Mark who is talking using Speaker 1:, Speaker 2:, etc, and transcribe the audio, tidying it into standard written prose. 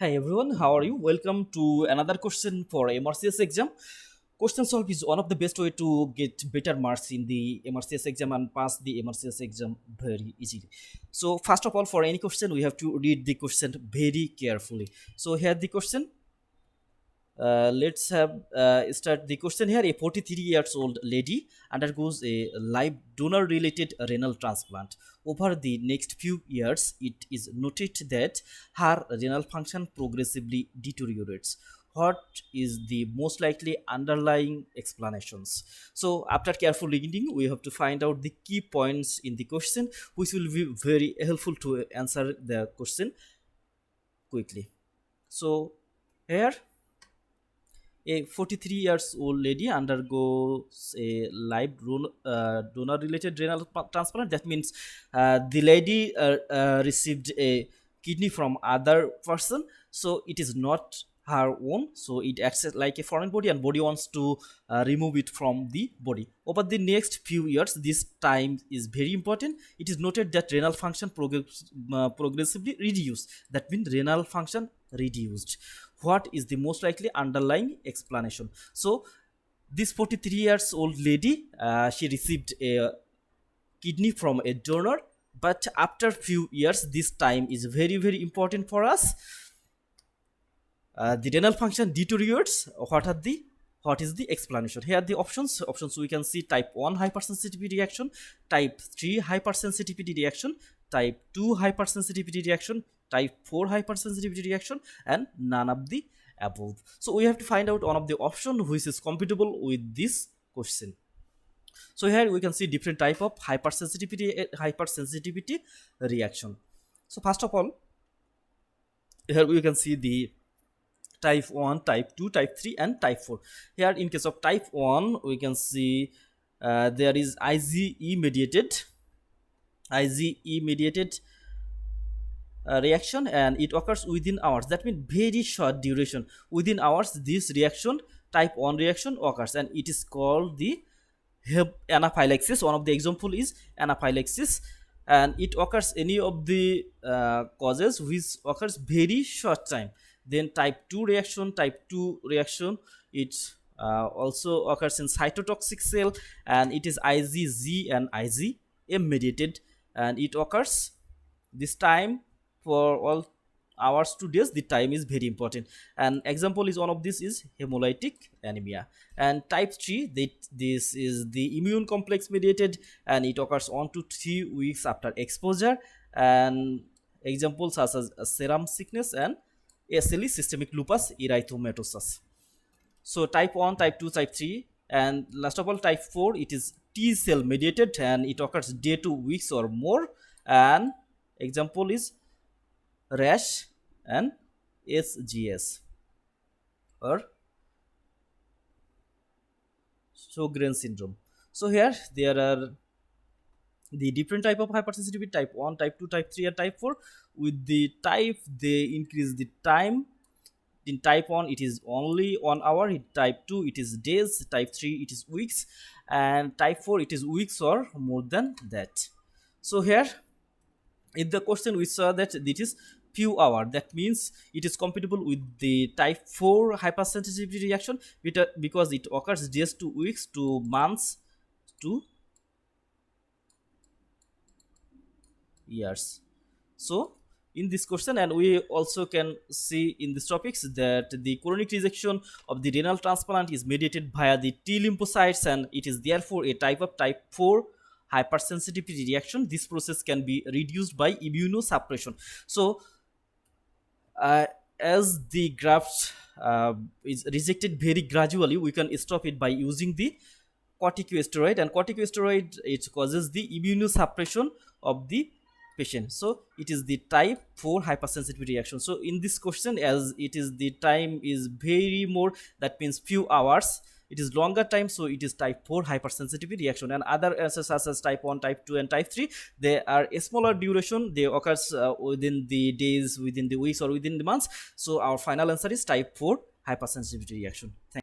Speaker 1: Hi everyone, how are you? Welcome to another question for MRCS exam. Question solve is one of the best way to get better marks in the MRCS exam and pass the MRCS exam very easily. So first of all, for any question, we have to read the question very carefully. So here the question. Let's have start the question here. A 43 years old lady undergoes a live donor related renal transplant. Over the next few years, it is noted that her renal function progressively deteriorates. What is the most likely underlying explanations? So after careful reading, we have to find out the key points in the question, which will be very helpful to answer the question quickly. So here a 43 years old lady undergoes a live donor related renal transplant. That means the lady received a kidney from other person, so it is not her own, so it acts as like a foreign body and body wants to remove it from the body. Over the next few years, this time is very important. It is noted that renal function progressively reduced. That means renal function reduced. What is the most likely underlying explanation? So this 43 years old lady, she received a kidney from a donor, but after few years, this time is very important for us. The renal function deteriorates. What is the explanation? Here are the options we can see: type 1 hypersensitivity reaction, type 3 hypersensitivity reaction, type 2 hypersensitivity reaction, type 4 hypersensitivity reaction, and none of the above. So we have to find out one of the option which is compatible with this question. So here we can see different type of hypersensitivity reaction. So first of all, here we can see the type 1, type 2, type 3, and type 4. Here in case of type 1, we can see there is IgE mediated reaction, and it occurs within hours. That means very short duration. Within hours, this reaction, type 1 reaction, occurs, and it is called the anaphylaxis. One of the example is anaphylaxis, and it occurs any of the causes which occurs very short time. Then type 2 reaction, it also occurs in cytotoxic cell, and it is IgG and IgM mediated, and it occurs this time for all hours to days. The time is very important. An example is one of this is hemolytic anemia. And type 3, this is the immune complex mediated, and it occurs 1 to 3 weeks after exposure. And examples such as serum sickness and SLE, systemic lupus erythematosus. So type 1, type 2, type 3, and last of all type 4, it is T cell mediated, and it occurs day to weeks or more. And example is rash and SGS or Sjogren syndrome. So here there are the different type of hypersensitivity: type 1, type 2, type 3, and type 4. With the type, they increase the time. In type 1, it is only 1 hour. In type 2, it is days. Type 3, it is weeks. And type 4, it is weeks or more than that. So here in the question we saw that it is few hour. That means it is compatible with the type 4 hypersensitivity reaction, because it occurs just 2 weeks to months to years. So in this question, and we also can see in these topics that the chronic rejection of the renal transplant is mediated via the T lymphocytes, and it is therefore a type of type 4 hypersensitivity reaction. This process can be reduced by immunosuppression. So as the graft is rejected very gradually, we can stop it by using the corticosteroid, and corticosteroid, it causes the immunosuppression of the patient. So it is the type 4 hypersensitivity reaction. So in this question, as it is the time is very more, that means few hours, it is longer time, so it is type 4 hypersensitivity reaction. And other answers such as type 1, type 2, and type 3, they are a smaller duration. They occurs within the days, within the weeks, or within the months. So our final answer is type 4 hypersensitivity reaction. Thank